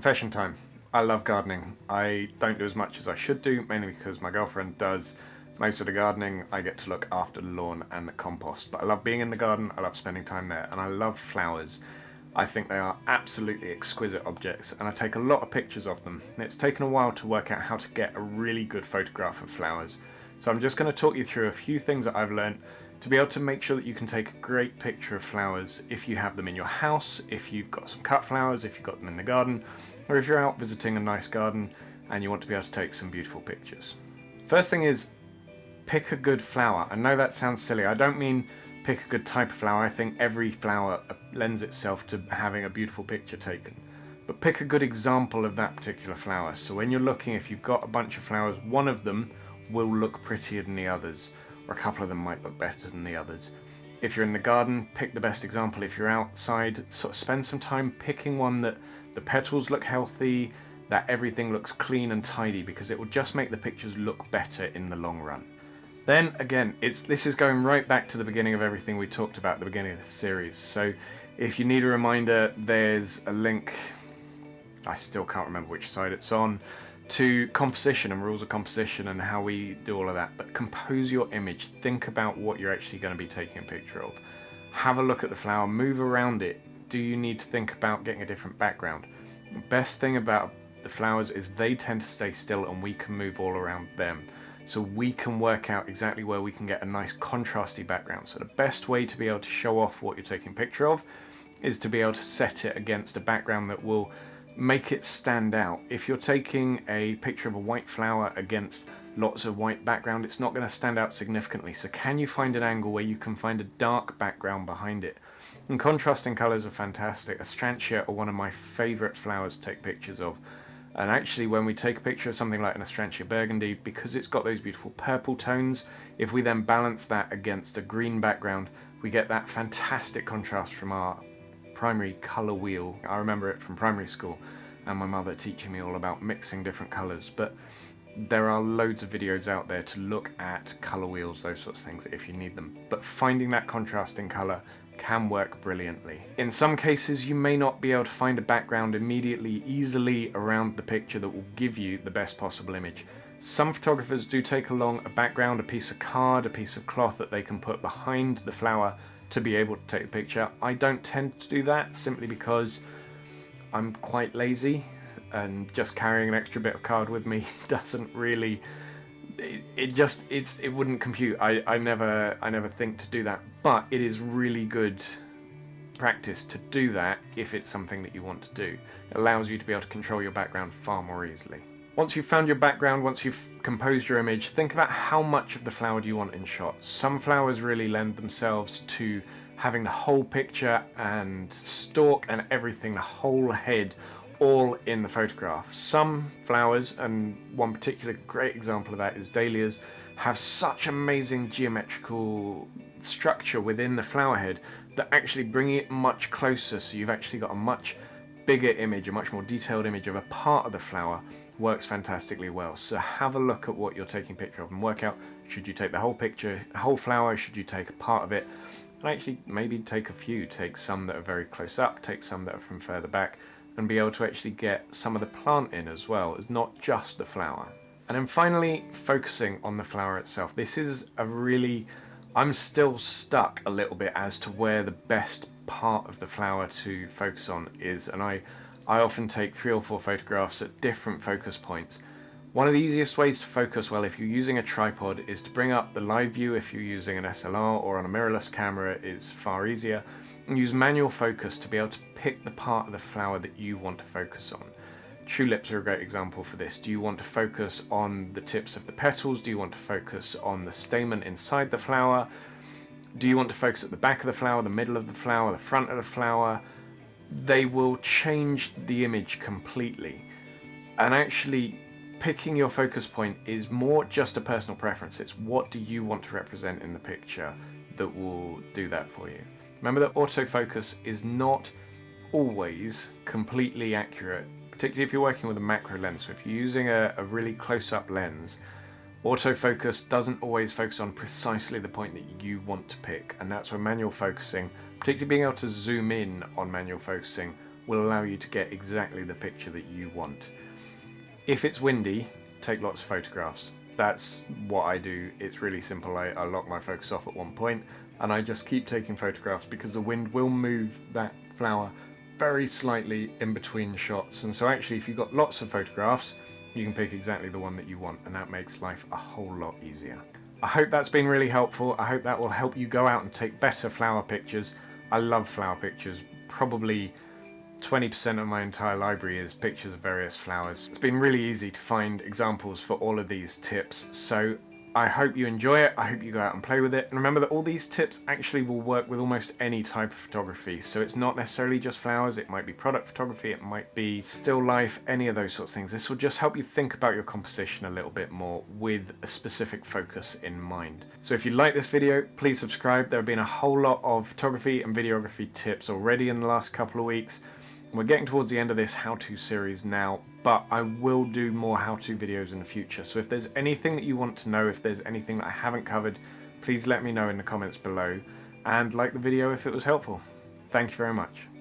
Confession time. I love gardening. I don't do as much as I should do, mainly because my girlfriend does most of the gardening. I get to look after the lawn and the compost. But I love being in the garden, I love spending time there, and I love flowers. I think they are absolutely exquisite objects, and I take a lot of pictures of them. And it's taken a while to work out how to get a really good photograph of flowers. So I'm just going to talk you through a few things that I've learned to be able to make sure that you can take a great picture of flowers if you have them in your house, if you've got some cut flowers, if you've got them in the garden, or if you're out visiting a nice garden and you want to be able to take some beautiful pictures. First thing is, pick a good flower. I know that sounds silly. I don't mean pick a good type of flower. I think every flower lends itself to having a beautiful picture taken. But pick a good example of that particular flower. So when you're looking, if you've got a bunch of flowers, one of them will look prettier than the others, or a couple of them might look better than the others. If you're in the garden, pick the best example. If you're outside, sort of spend some time picking one that the petals look healthy, that everything looks clean and tidy, because it will just make the pictures look better in the long run. Then again, this is going right back to the beginning of everything we talked about at the beginning of the series. So if you need a reminder, there's a link, I still can't remember which side it's on, to composition and rules of composition and how we do all of that. But compose your image. Think about what you're actually going to be taking a picture of. Have a look at the flower, move around it. Do you need to think about getting a different background? The best thing about the flowers is they tend to stay still and we can move all around them. So we can work out exactly where we can get a nice contrasty background. So the best way to be able to show off what you're taking a picture of is to be able to set it against a background that will make it stand out. If you're taking a picture of a white flower against lots of white background, it's not going to stand out significantly. So can you find an angle where you can find a dark background behind it? And contrasting colours are fantastic. Astrantia are one of my favourite flowers to take pictures of. And actually, when we take a picture of something like an Astrantia burgundy, because it's got those beautiful purple tones, if we then balance that against a green background, we get that fantastic contrast from our primary colour wheel. I remember it from primary school and my mother teaching me all about mixing different colours, but there are loads of videos out there to look at colour wheels, those sorts of things, if you need them. But finding that contrasting colour can work brilliantly. In some cases you may not be able to find a background immediately, easily around the picture that will give you the best possible image. Some photographers do take along a background, a piece of card, a piece of cloth that they can put behind the flower to be able to take the picture. I don't tend to do that simply because I'm quite lazy and just carrying an extra bit of card with me doesn't really, it wouldn't compute. I never think to do that, but it is really good practice to do that if it's something that you want to do. It allows you to be able to control your background far more easily. Once you've found your background, once you've composed your image, think about how much of the flower do you want in shot. Some flowers really lend themselves to having the whole picture and stalk and everything, the whole head, all in the photograph. Some flowers, and one particular great example of that is dahlias, have such amazing geometrical structure within the flower head that actually bring it much closer, so you've actually got a much bigger image, a much more detailed image of a part of the flower. Works fantastically well. So have a look at what you're taking a picture of and work out, should you take the whole picture, the whole flower, should you take a part of it, and actually maybe take a few, take some that are very close up, take some that are from further back, and be able to actually get some of the plant in as well. It's not just the flower. And then finally, focusing on the flower itself. This is a really, I'm still stuck a little bit as to where the best part of the flower to focus on is, and I often take 3 or 4 photographs at different focus points. One of the easiest ways to focus well if you're using a tripod is to bring up the live view. If you're using an SLR or on a mirrorless camera, it's far easier. And use manual focus to be able to pick the part of the flower that you want to focus on. Tulips are a great example for this. Do you want to focus on the tips of the petals? Do you want to focus on the stamen inside the flower? Do you want to focus at the back of the flower, the middle of the flower, the front of the flower? They will change the image completely. And actually, picking your focus point is more just a personal preference. It's what do you want to represent in the picture that will do that for you. Remember that autofocus is not always completely accurate, particularly if you're working with a macro lens. So if you're using a really close-up lens, autofocus doesn't always focus on precisely the point that you want to pick, and that's where manual focusing, particularly being able to zoom in on manual focusing, will allow you to get exactly the picture that you want. If it's windy, take lots of photographs. That's what I do. It's really simple. I lock my focus off at one point and I just keep taking photographs because the wind will move that flower very slightly in between shots, and so actually if you've got lots of photographs you can pick exactly the one that you want, and that makes life a whole lot easier. I hope that's been really helpful. I hope that will help you go out and take better flower pictures. I love flower pictures. Probably 20% of my entire library is pictures of various flowers. It's been really easy to find examples for all of these tips, so I hope you enjoy it. I hope you go out and play with it. And remember that all these tips actually will work with almost any type of photography. So it's not necessarily just flowers, it might be product photography, it might be still life, any of those sorts of things. This will just help you think about your composition a little bit more with a specific focus in mind. So if you like this video, please subscribe. There have been a whole lot of photography and videography tips already in the last couple of weeks. We're getting towards the end of this how-to series now, but I will do more how-to videos in the future. So if there's anything that you want to know, if there's anything that I haven't covered, please let me know in the comments below, and like the video if it was helpful. Thank you very much.